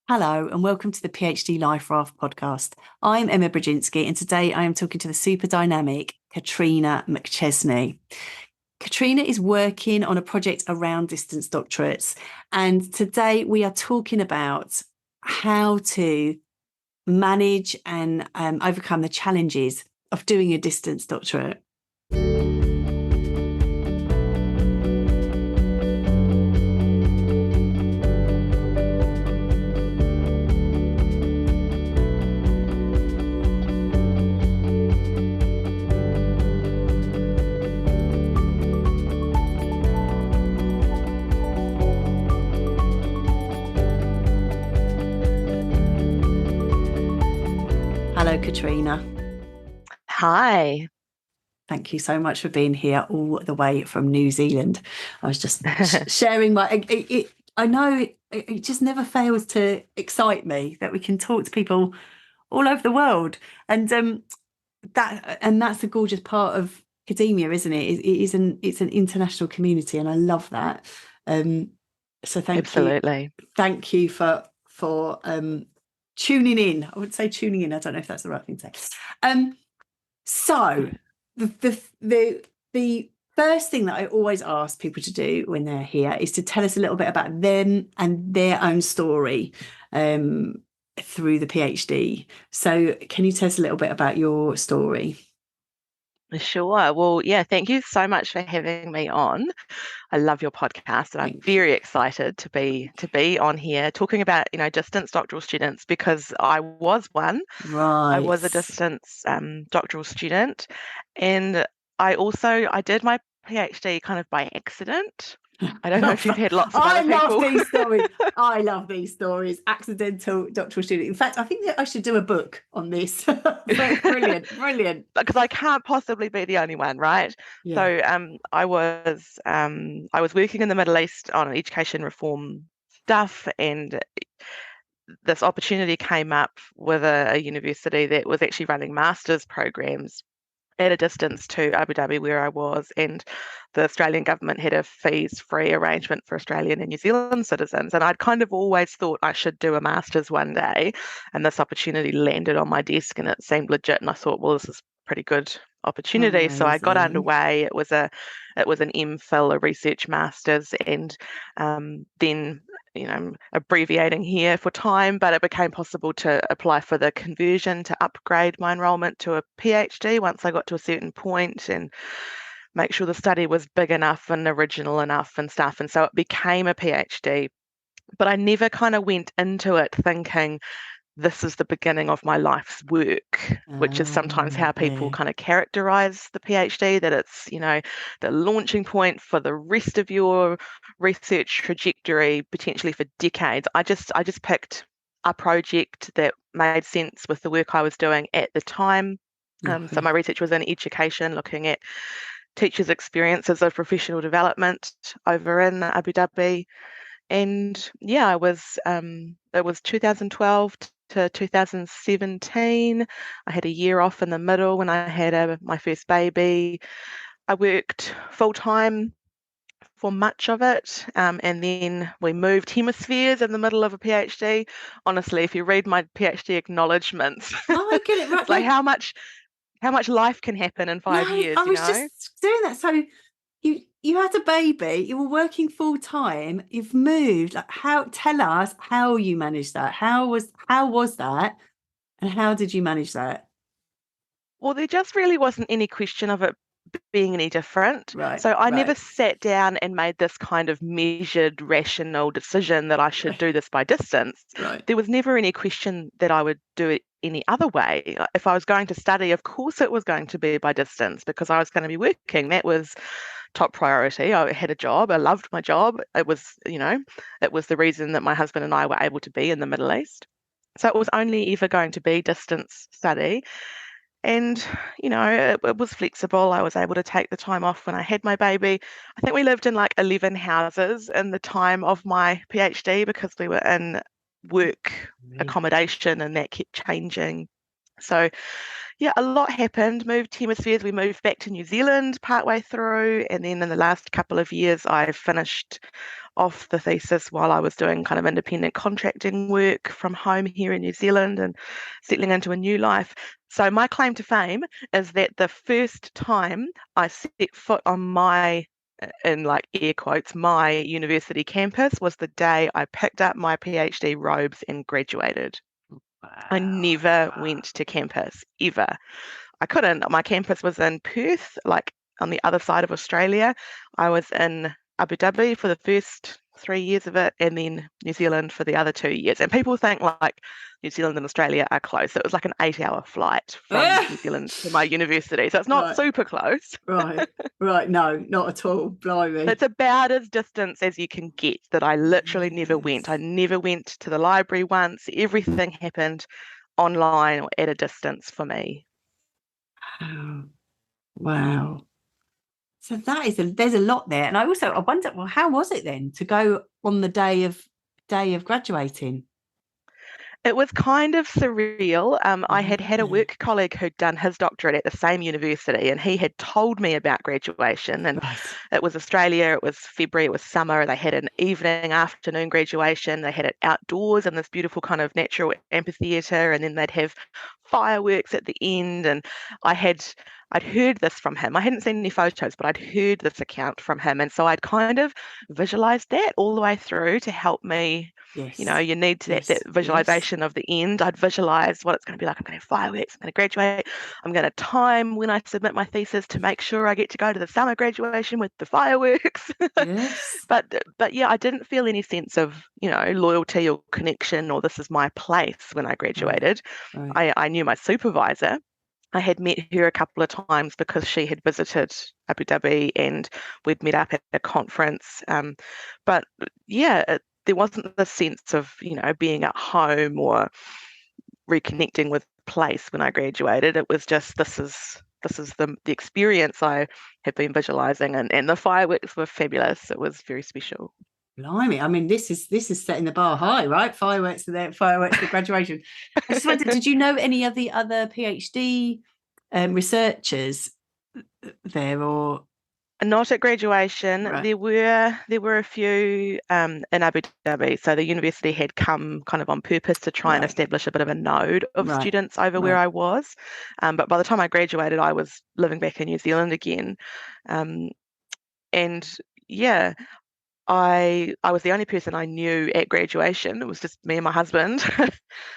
Hello and welcome to the PhD Life Raft podcast. I'm Emma Brzezinski and today I am talking to the super dynamic Katrina McChesney. Katrina is working on a project around distance doctorates, and today we are talking about how to manage and overcome the challenges of doing a distance doctorate. Hello, Katrina. Hi. Thank you so much for being here all the way from New Zealand. I was just sharing my. I know it just never fails to excite me that we can talk to people all over the world, and that's a gorgeous part of academia, isn't it? It's an international community, and I love that. So Absolutely. thank you for tuning in. I would say tuning in. I don't know if that's the right thing to say. So the first thing that I always ask people to do when they're here is to tell us a little bit about them and their own story through the PhD. So can you tell us a little bit about your story? Sure. Well, yeah, thank you so much for having me on. I love your podcast and I'm very excited to be on here talking about, distance doctoral students because I was one. I Right. was a distance doctoral student, and I did my PhD kind of by accident. I don't know if you've had lots of I other love people. these stories. I love these stories. Accidental doctoral student. In fact, I think that I should do a book on this. Brilliant, brilliant. Because I can't possibly be the only one, right? Yeah. So I was working in the Middle East on education reform stuff, and this opportunity came up with a university that was actually running master's programs at a distance to Abu Dhabi where I was, and the Australian government had a fees-free arrangement for Australian and New Zealand citizens. And I'd kind of always thought I should do a master's one day, and this opportunity landed on my desk and it seemed legit. And I thought, well, this is a pretty good opportunity. So I got Amazing. underway. It was an MPhil, a research master's, and then I'm abbreviating here for time, but it became possible to apply for the conversion to upgrade my enrolment to a PhD once I got to a certain point and make sure the study was big enough and original enough and stuff. And so it became a PhD. But I never kind of went into it thinking this is the beginning of my life's work, which is sometimes how people Yeah. kind of characterize the PhD, that it's, the launching point for the rest of your research trajectory, potentially for decades. I just picked a project that made sense with the work I was doing at the time. So my research was in education, looking at teachers' experiences of professional development over in Abu Dhabi. And yeah, it was 2012 to 2017. I had a year off in the middle when I had my first baby. I worked full time for much of it, and then we moved hemispheres in the middle of a PhD. Honestly, if you read my PhD acknowledgements, Oh, I get it. Right. it's like how much life can happen in No, 5 years, I was just doing that. So you had a baby, you were working full time, you've moved. Like how tell us how you managed that. How was that? And how did you manage that? Well, there just really wasn't any question of it being any different. Right, So I never right, sat down and made this kind of measured, rational decision that I should do this by distance. right. There was never any question that I would do it any other way. If I was going to study, of course it was going to be by distance because I was going to be working. That was top priority. I had a job. I loved my job. It was the reason that my husband and I were able to be in the Middle East. So it was only ever going to be distance study. And, it was flexible. I was able to take the time off when I had my baby. I think we lived in like 11 houses in the time of my PhD because we were in work accommodation and that kept changing. So, yeah, a lot happened. Moved hemispheres. We moved back to New Zealand partway through, and then in the last couple of years, I finished off the thesis while I was doing kind of independent contracting work from home here in New Zealand and settling into a new life. So my claim to fame is that the first time I set foot on my, in like air quotes, my university campus was the day I picked up my PhD robes and graduated. I never went to campus ever. I couldn't. My campus was in Perth, like on the other side of Australia. I was in Abu Dhabi for the first 3 years of it, and then New Zealand for the other 2 years. And people think like New Zealand and Australia are close. So it was like an 8-hour flight from New Zealand to my university. So it's not Right, super close. right. No, not at all. Blimey. It's about as distance as you can get that I literally never went. I Yes. never went to the library once. Everything happened online or at a distance for me. Oh, wow. So there's a lot there. And I wonder, well, how was it then to go on the day of graduating? It was kind of surreal. I had a Yeah. work colleague who'd done his doctorate at the same university, and he had told me about graduation. And Right. it was Australia, it was February, it was summer. They had an evening, afternoon graduation. They had it outdoors in this beautiful kind of natural amphitheatre, and then they'd have fireworks at the end. And I'd heard this from him. I hadn't seen any photos, but I'd heard this account from him. And so I'd kind of visualized that all the way through to help me. Yes. You need that Yes. Yes. visualization of the end. I'd visualize what it's going to be like. I'm going to have fireworks. I'm going to graduate. I'm going to time when I submit my thesis to make sure I get to go to the summer graduation with the fireworks. Yes. but yeah, I didn't feel any sense of, loyalty or connection or this is my place when I Right. graduated. Right. I knew my supervisor. I had met her a couple of times because she had visited Abu Dhabi and we'd met up at a conference. But yeah, there wasn't the sense of, being at home or reconnecting with place when I graduated. It was just this is the experience I have been visualizing, and the fireworks were fabulous. It was very special. Blimey. I mean, this is setting the bar high, right? Fireworks for graduation. I just wondered, did you know any of the other PhD researchers there or Not at graduation. right? There were a few in Abu Dhabi. So the university had come kind of on purpose to try and Right. establish a bit of a node of Right. students over where Right. I was. But by the time I graduated, I was living back in New Zealand again. Um, and yeah, I was the only person I knew at graduation. It was just me and my husband.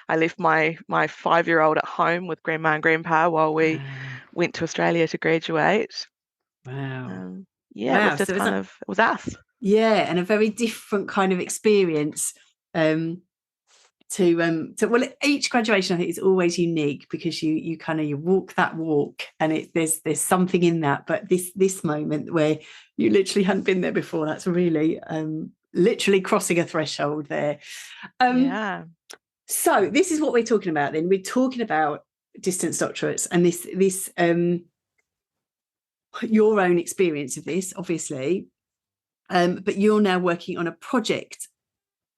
I left my 5-year-old at home with grandma and grandpa while we Wow. went to Australia to graduate. Wow. Yeah, it was Wow. just So it's kind a of it was us. yeah, and a very different kind of experience. To well, each graduation I think is always unique because you kind of you walk that walk and there's something in that, but this moment where you literally hadn't been there before, that's really literally crossing a threshold there. Yeah. So this is what we're talking about then. We're talking about distance doctorates and this your own experience of this, obviously, but you're now working on a project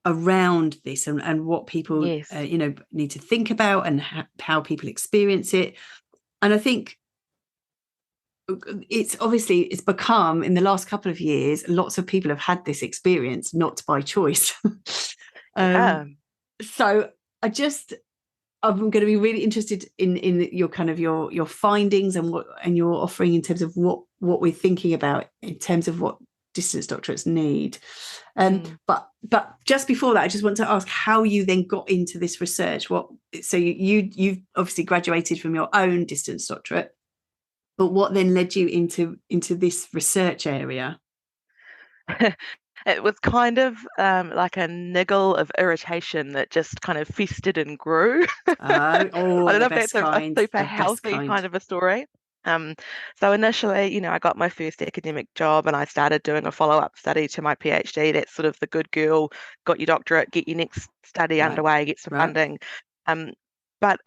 around this and what people Yes. need to think about and how people experience it. And I think it's become in the last couple of years, lots of people have had this experience not by choice. Yeah. So I'm going to be really interested in your kind of your findings and what and your offering in terms of what we're thinking about in terms of what distance doctorates need. But just before that, I just want to ask how you then got into this research. So you've obviously graduated from your own distance doctorate, but what then led you into this research area? It was kind of like a niggle of irritation that just kind of festered and grew. I Oh, don't the know if best that's a kind, super the best healthy kind. kind of a story. Um, so initially, I got my first academic job and I started doing a follow-up study to my PhD. That's sort of the good girl, got your doctorate, get your next study Right, underway, get some right. funding. Um, but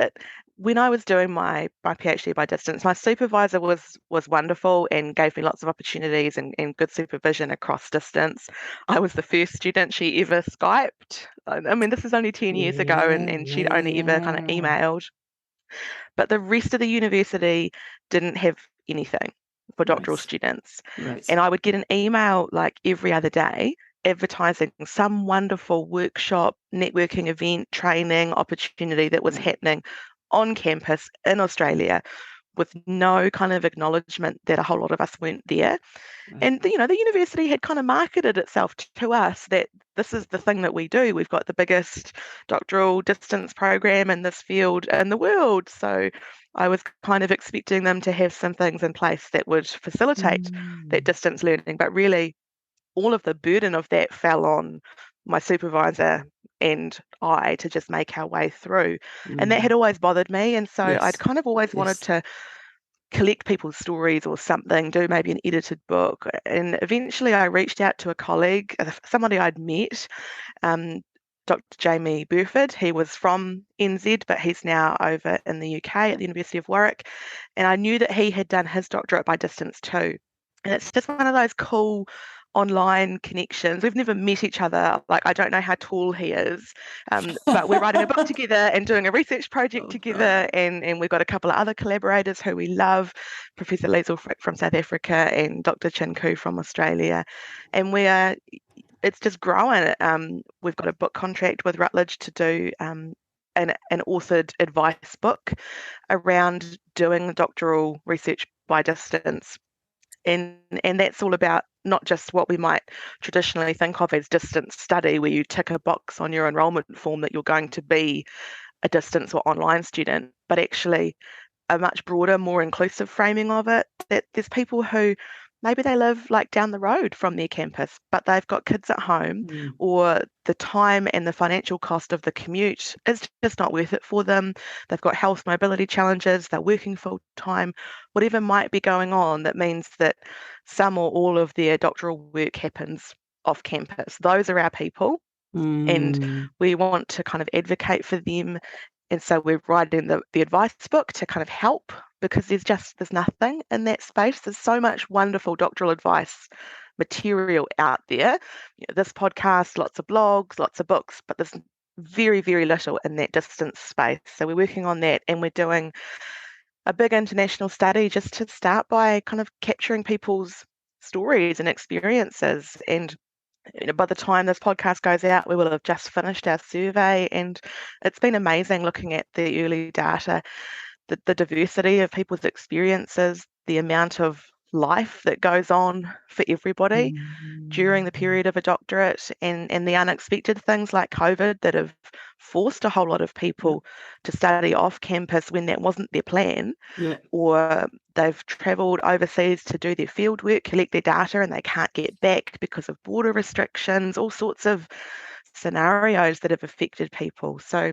when I was doing my PhD by distance, my supervisor was wonderful and gave me lots of opportunities and good supervision across distance. I was the first student she ever Skyped. I mean, this is only 10 years ago, Yeah, and she'd yeah, only ever kind of yeah. emailed. but the rest of the university didn't have anything for doctoral Right. students. Right. And I would get an email like every other day advertising some wonderful workshop, networking event, training opportunity that was Right. happening on campus in Australia with no kind of acknowledgement that a whole lot of us weren't there. Right. And the university had kind of marketed itself to us that this is the thing that we do. We've got the biggest doctoral distance program in this field in the world. So I was kind of expecting them to have some things in place that would facilitate that Mm. distance learning. But really, all of the burden of that fell on my supervisor and I to just make our way through. And that Mm. had always bothered me. And so I'd Yes. kind of always wanted Yes. to collect people's stories or something, do maybe an edited book. And eventually I reached out to a colleague, somebody I'd met, um, Dr. Jamie Burford. He was from NZ, but he's now over in the UK at the University of Warwick. And I knew that he had done his doctorate by distance too. And it's just one of those cool online connections. We've never met each other. Like, I don't know how tall he is, but we're writing a book together and doing a research project Oh, God. together. And we've got a couple of other collaborators who we love, Professor Liesel from South Africa and Dr. Chin Koo from Australia. And it's just growing. We've got a book contract with Routledge to do an authored advice book around doing doctoral research by distance. And that's all about not just what we might traditionally think of as distance study, where you tick a box on your enrolment form that you're going to be a distance or online student, but actually a much broader, more inclusive framing of it. That there's people who maybe they live like down the road from their campus, but they've got kids at home, Mm. or the time and the financial cost of the commute is just not worth it for them. They've got health mobility challenges, they're working full time, whatever might be going on, that means that some or all of their doctoral work happens off campus. Those are our people. And Mm. we want to kind of advocate for them. And so we're writing the advice book to kind of help, because there's nothing in that space. There's so much wonderful doctoral advice material out there. This podcast, lots of blogs, lots of books, but there's very, very little in that distance space. So we're working on that, and we're doing a big international study just to start by kind of capturing people's stories and experiences. And by the time this podcast goes out, we will have just finished our survey, and it's been amazing looking at the early data, the diversity of people's experiences, the amount of life that goes on for everybody during the Mm. period of a doctorate, and the unexpected things like COVID that have forced a whole lot of Yeah. people to study off campus when that wasn't their plan, Yeah. or they've travelled overseas to do their field work, collect their data, and they can't get back because of border restrictions, all sorts of scenarios that have affected people. So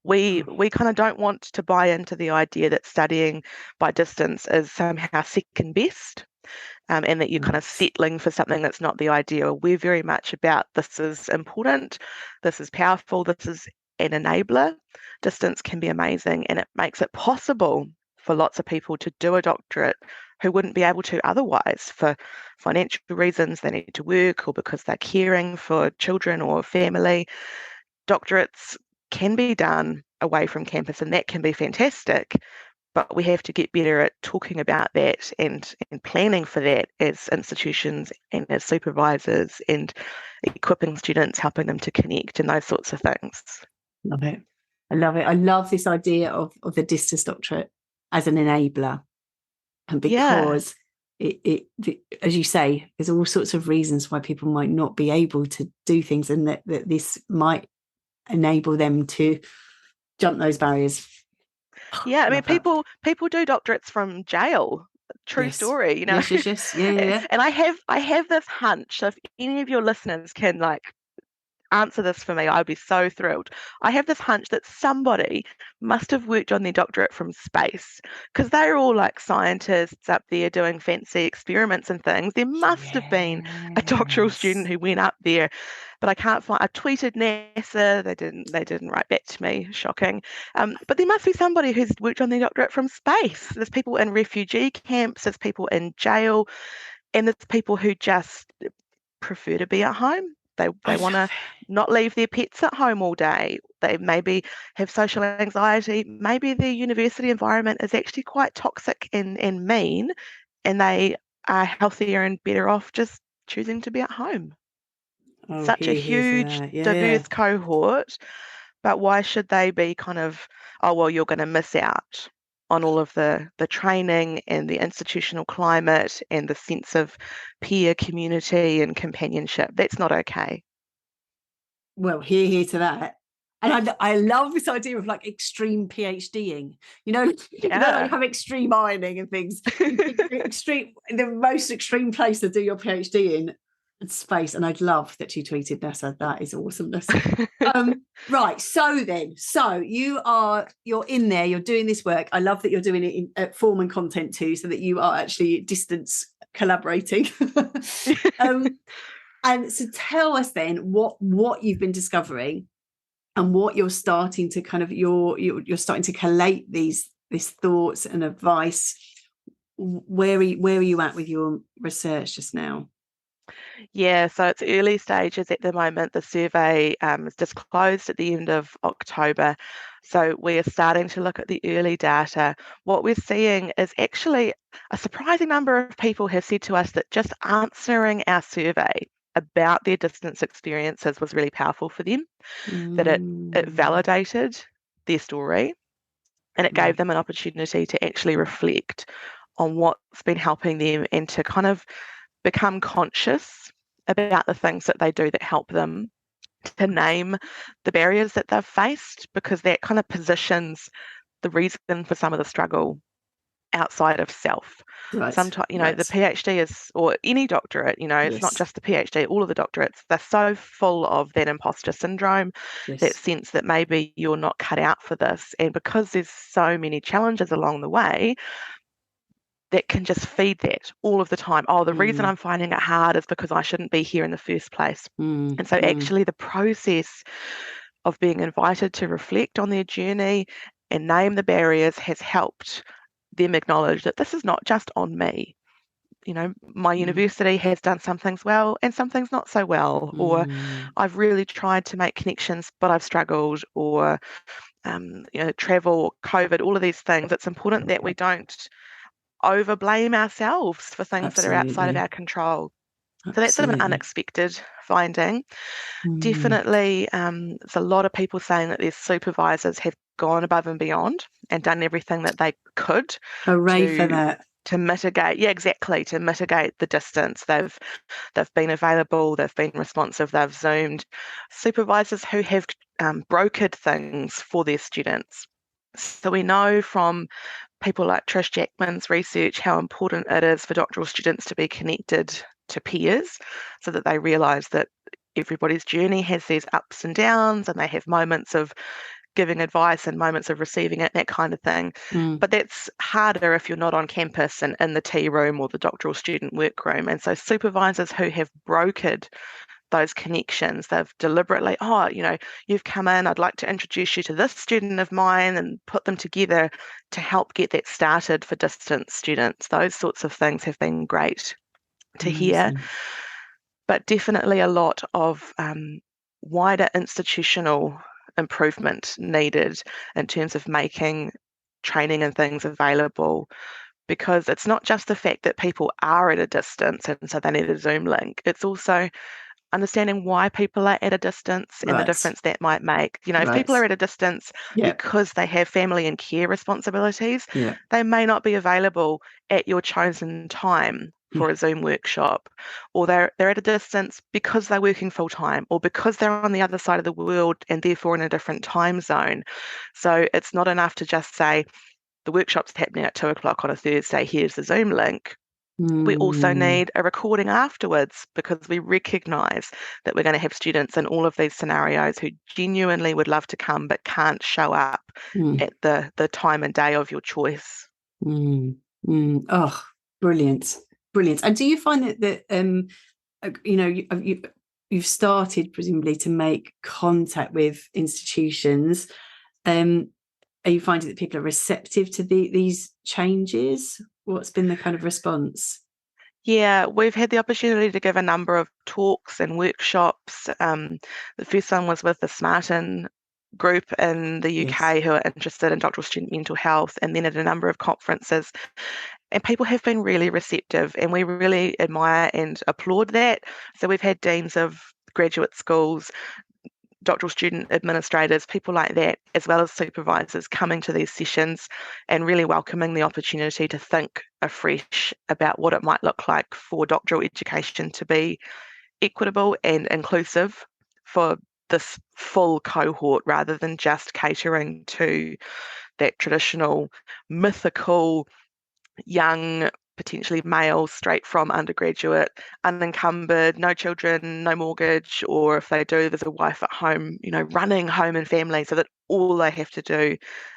we kind of don't want to buy into the idea that studying by distance is somehow second best, and that you're kind of Yes. settling for something that's not the ideal. We're very much about this is important, this is powerful, this is an enabler. Distance can be amazing, and it makes it possible for lots of people to do a doctorate who wouldn't be able to otherwise, for financial reasons. They need to work, or because they're caring for children or family. Doctorates can be done away from campus, and that can be fantastic, but we have to get better at talking about that, and planning for that as institutions and as supervisors, and equipping students, helping them to connect, and those sorts of things. Love it. I love it. I love this idea of the distance doctorate as an enabler. And Yeah. because as you say, there's all sorts of reasons why people might not be able to do things, and that this might enable them to jump those barriers. Yeah, I mean, Love that. people do doctorates from jail. True Yes. story, Yes, yes, yes. Yeah, yeah, yeah. And I have this hunch. So if any of your listeners can like answer this for me, I'd be so thrilled. I have this hunch that somebody must have worked on their doctorate from space, because they're all like scientists up there doing fancy experiments and things. There must have been a doctoral student Yes. who went up there, but I can't find. I tweeted NASA. They didn't write back to me. Shocking. But there must be somebody who's worked on their doctorate from space. There's people in refugee camps. There's people in jail, and there's people who just prefer to be at home. They want to not leave their pets at home all day. They maybe have social anxiety. Maybe their university environment is actually quite toxic and mean, and they are healthier and better off just choosing to be at home. Oh, Such a here's huge, that. Yeah. diverse cohort, but why should they be kind of, oh, well, you're going to miss out on all of the training and the institutional climate and the sense of peer community and companionship? That's not okay. Well, here to that. And I love this idea of like extreme PhDing. Like you have extreme ironing and things. Extreme, the most extreme place to do your PhD in space. And I'd love that you tweeted NASA. That is awesomeness. Right. So you're in there, you're doing this work. I love that you're doing it in form and content too, so that you are actually distance collaborating. And so tell us then what you've been discovering and what you're starting to kind of you're starting to collate these thoughts and advice. Where are you at with your research just now? Yeah, so it's early stages at the moment. The survey is just closed at the end of October. So we are starting to look at the early data. What we're seeing is actually a surprising number of people have said to us that just answering our survey about their distance experiences was really powerful for them, that it validated their story and it gave them an opportunity to actually reflect on what's been helping them and to kind of become conscious about the things that they do that help them, to name the barriers that they've faced, because that kind of positions the reason for some of the struggle outside of self. Right. Sometimes, Right. the PhD is, or any doctorate, it's not just the PhD, all of the doctorates, they're so full of that imposter syndrome, that sense that maybe you're not cut out for this. And because there's so many challenges along the way, that can just feed that all of the time. Oh, the reason I'm finding it hard is because I shouldn't be here in the first place. And so actually the process of being invited to reflect on their journey and name the barriers has helped them acknowledge that this is not just on me. My university has done some things well and some things not so well, or I've really tried to make connections, but I've struggled, or travel, COVID, all of these things. It's important that we don't over blame ourselves for things that are outside of our control. So that's sort of an unexpected finding. Definitely, there's a lot of people saying that their supervisors have gone above and beyond and done everything that they could. Hooray for that. To mitigate, to mitigate the distance. They've been available, they've been responsive, they've Zoomed. Supervisors who have brokered things for their students. So we know from people like Trish Jackman's research how important it is for doctoral students to be connected to peers, so that they realise that everybody's journey has these ups and downs, and they have moments of giving advice and moments of receiving it, that kind of thing. But that's harder if you're not on campus and in the tea room or the doctoral student workroom. And so supervisors who have brokered those connections, they've deliberately, you've come in, I'd like to introduce you to this student of mine, and put them together to help get that started for distance students. Those sorts of things have been great to hear. But definitely a lot of wider institutional improvement needed in terms of making training and things available, because it's not just the fact that people are at a distance and so they need a Zoom link. It's also understanding why people are at a distance and the difference that might make. If people are at a distance because they have family and care responsibilities, they may not be available at your chosen time for a Zoom workshop, or they're at a distance because they're working full time, or because they're on the other side of the world and therefore in a different time zone. So it's not enough to just say the workshop's happening at 2:00 on a Thursday, here's the Zoom link. We also need a recording afterwards, because we recognise that we're going to have students in all of these scenarios who genuinely would love to come but can't show up at the time and day of your choice. Oh, brilliant. And do you find that you've started presumably to make contact with institutions? Are you finding that people are receptive to these changes? What's been the kind of response? Yeah, we've had the opportunity to give a number of talks and workshops. The first one was with the Smartin group in the Yes. UK who are interested in doctoral student mental health, and then at a number of conferences. And people have been really receptive, and we really admire and applaud that. So we've had deans of graduate schools, doctoral student administrators, people like that, as well as supervisors coming to these sessions and really welcoming the opportunity to think afresh about what it might look like for doctoral education to be equitable and inclusive for this full cohort rather than just catering to that traditional mythical young, potentially male, straight from undergraduate, unencumbered, no children, no mortgage, or if they do, there's a wife at home, running home and family so that all they have to do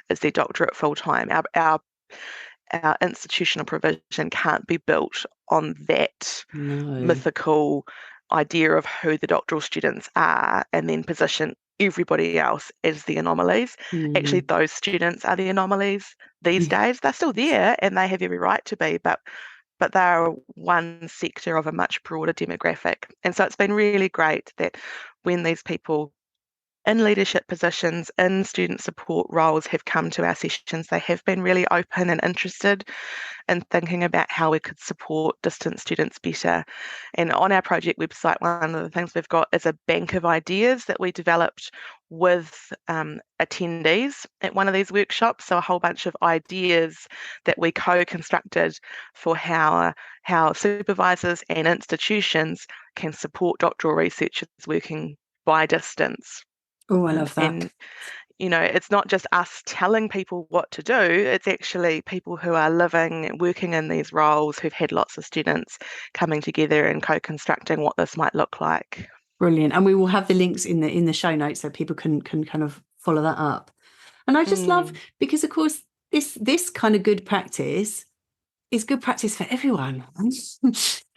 is their doctorate full time. Our institutional provision can't be built on that No. mythical idea of who the doctoral students are and then position everybody else as the anomalies. Actually, Mm. those students are the anomalies these days. They're still there and they have every right to be, but they're one sector of a much broader demographic. And so it's been really great that when these people in leadership positions, in student support roles have come to our sessions, they have been really open and interested in thinking about how we could support distance students better. And on our project website, one of the things we've got is a bank of ideas that we developed with attendees at one of these workshops. So a whole bunch of ideas that we co-constructed for how supervisors and institutions can support doctoral researchers working by distance. Oh, I love that. And it's not just us telling people what to do, it's actually people who are living, working in these roles who've had lots of students coming together and co-constructing what this might look like. Brilliant. And we will have the links in the show notes so people can kind of follow that up. And I just love, because of course this kind of good practice is good practice for everyone.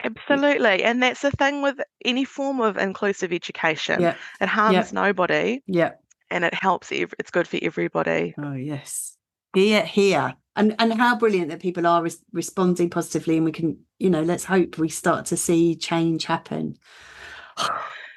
Absolutely. And that's the thing with any form of inclusive education. Yeah. It harms Yeah. nobody Yeah. and it helps, it's good for everybody. Oh, yes. Here. And how brilliant that people are responding positively, and we can, let's hope we start to see change happen.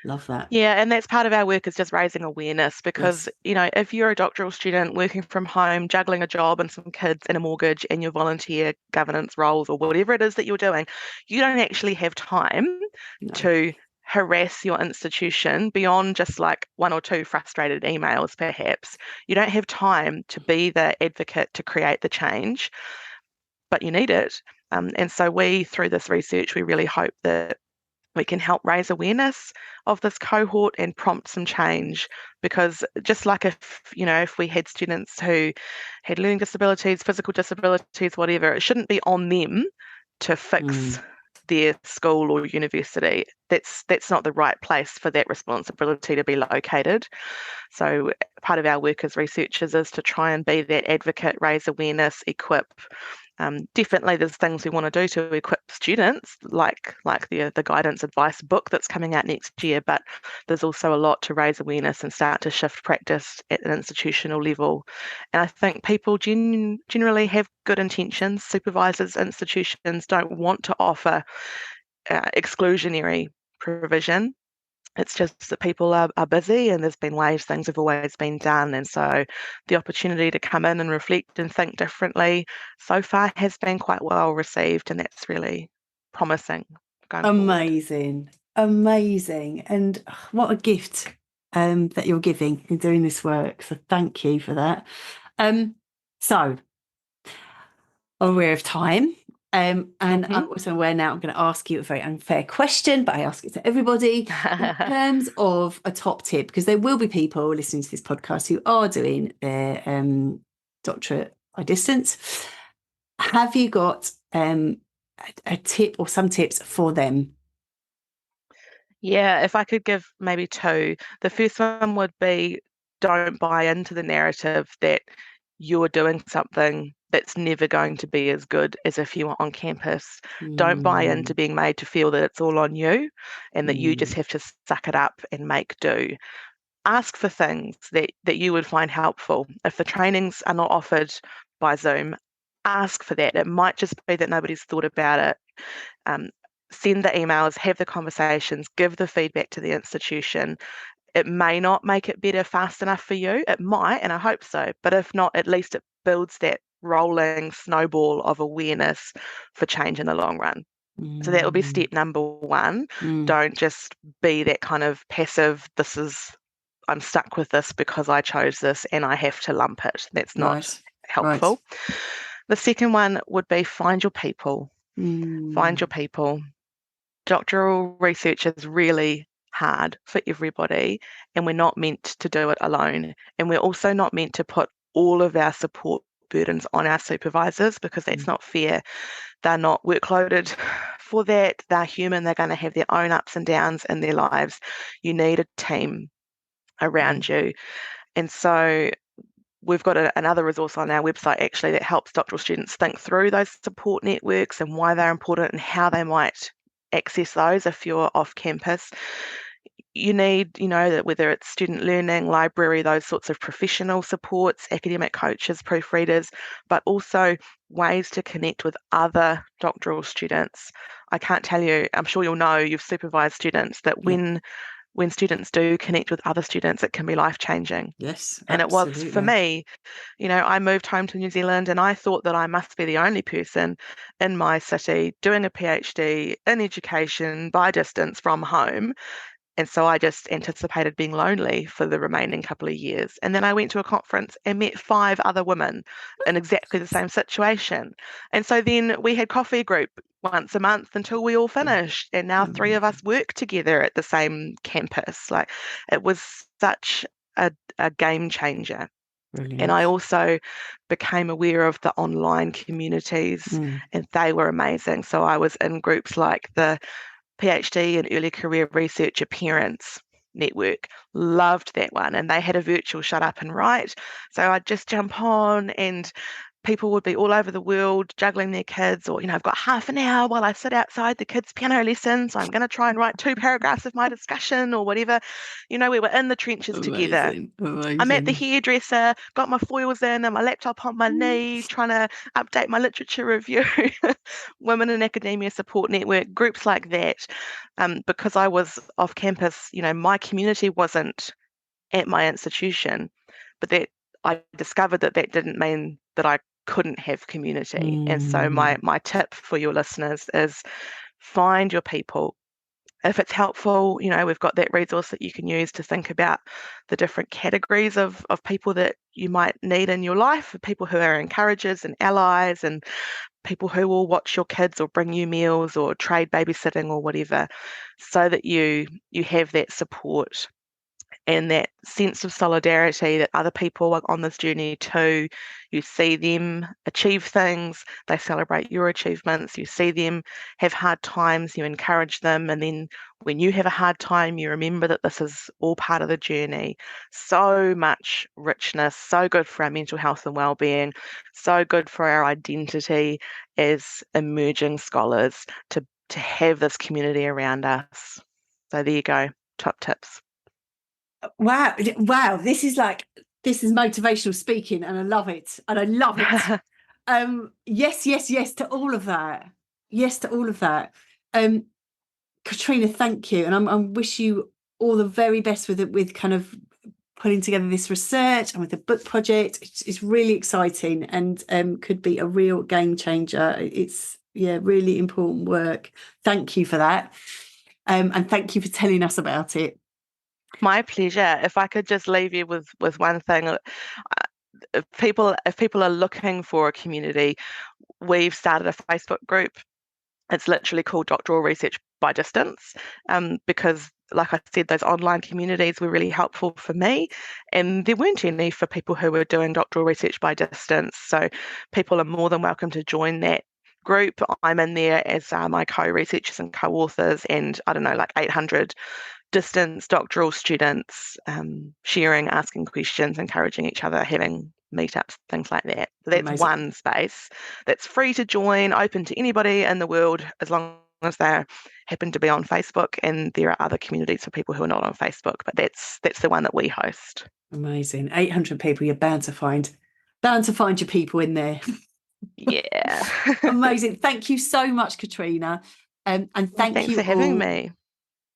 Love that. Yeah, and that's part of our work is just raising awareness because, Yes. if you're a doctoral student working from home, juggling a job and some kids and a mortgage and your volunteer governance roles or whatever it is that you're doing, you don't actually have time No. to harass your institution beyond just like one or two frustrated emails, perhaps. You don't have time to be the advocate to create the change, but you need it. And so through this research, we really hope that we can help raise awareness of this cohort and prompt some change, because just like if we had students who had learning disabilities, physical disabilities, whatever, it shouldn't be on them to fix their school or university. That's not the right place for that responsibility to be located. So part of our work as researchers is to try and be that advocate, raise awareness, equip. Definitely there's things we want to do to equip students, like the guidance advice book that's coming out next year, but there's also a lot to raise awareness and start to shift practice at an institutional level. And I think people generally have good intentions. Supervisors, institutions don't want to offer exclusionary provision. It's just that people are busy and there's been ways things have always been done. And so the opportunity to come in and reflect and think differently so far has been quite well received, and that's really promising going forward. Amazing. And what a gift that you're giving in doing this work. So thank you for that. So I'm aware of time. And I'm also aware now I'm going to ask you a very unfair question, but I ask it to everybody in terms of a top tip, because there will be people listening to this podcast who are doing their doctorate by distance. Have you got a tip or some tips for them? Yeah, if I could give maybe two. The first one would be, don't buy into the narrative that you're doing something that's never going to be as good as if you were on campus. Don't buy into being made to feel that it's all on you and that you just have to suck it up and make do. Ask for things that you would find helpful. If the trainings are not offered by Zoom, ask for that. It might just be that nobody's thought about it. send the emails, have the conversations, give the feedback to the institution. It may not make it better fast enough for you. It might, and I hope so. But if not, at least it builds that rolling snowball of awareness for change in the long run. So that will be step number one. Don't just be that kind of passive, I'm stuck with this because I chose this and I have to lump it. That's not helpful. Right. The second one would be find your people. Find your people. Doctoral research is really hard for everybody, and we're not meant to do it alone. And we're also not meant to put all of our support burdens on our supervisors, because that's not fair. They're not workloaded for that. They're human. They're going to have their own ups and downs in their lives. You need a team around you. And so we've got another resource on our website actually that helps doctoral students think through those support networks and why they're important and how they might access those if you're off campus. You need, that whether it's student learning, library, those sorts of professional supports, academic coaches, proofreaders, but also ways to connect with other doctoral students. I can't tell you, I'm sure you'll know, you've supervised students, that when students do connect with other students, it can be life-changing. Yes, and absolutely. It was for me. I moved home to New Zealand and I thought that I must be the only person in my city doing a PhD in education by distance from home. And so I just anticipated being lonely for the remaining couple of years. And then I went to a conference and met 5 other women in exactly the same situation. And so then we had coffee group once a month until we all finished. And now 3 of us work together at the same campus. Like, it was such a game changer. Brilliant. And I also became aware of the online communities, and they were amazing. So I was in groups like the PhD and early career researcher parents network. Loved that one. And they had a virtual shut up and write. So I'd just jump on, and people would be all over the world juggling their kids, or, I've got half an hour while I sit outside the kids' piano lesson, so I'm going to try and write 2 paragraphs of my discussion or whatever. We were in the trenches together. Amazing. I'm at the hairdresser, got my foils in and my laptop on my knee, trying to update my literature review. Women in Academia Support Network, groups like that. Because I was off campus, my community wasn't at my institution, but that I discovered that didn't mean that I couldn't have community. And so my tip for your listeners is find your people. If it's helpful, we've got that resource that you can use to think about the different categories of people that you might need in your life, people who are encouragers and allies, and people who will watch your kids or bring you meals or trade babysitting or whatever, so that you have that support and that sense of solidarity that other people are on this journey too. You see them achieve things, they celebrate your achievements, you see them have hard times, you encourage them, and then when you have a hard time, you remember that this is all part of the journey. So much richness, so good for our mental health and well-being, so good for our identity as emerging scholars to have this community around us. So there you go, top tips. Wow. This is motivational speaking, and I love it. Yes to all of that. Yes to all of that. Katrina, thank you. And I wish you all the very best with kind of putting together this research and with the book project. It's really exciting and could be a real game changer. It's really important work. Thank you for that. And thank you for telling us about it. My pleasure. If I could just leave you with one thing, if people are looking for a community, we've started a Facebook group. It's literally called Doctoral Research by Distance, because, like I said, those online communities were really helpful for me, and there weren't any for people who were doing doctoral research by distance. So people are more than welcome to join that group. I'm in there as my co-researchers and co-authors, and 800 distance doctoral students sharing, asking questions, encouraging each other, having meetups, things like that. So that's amazing. One space that's free to join, open to anybody in the world, as long as they happen to be on Facebook. And there are other communities for people who are not on Facebook, but that's the one that we host. Amazing. 800 people. You're bound to find your people in there. Yeah. Amazing. Thank you so much, Katrina. And Well, thank thanks you for having all. me.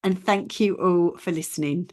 And thank you all for listening.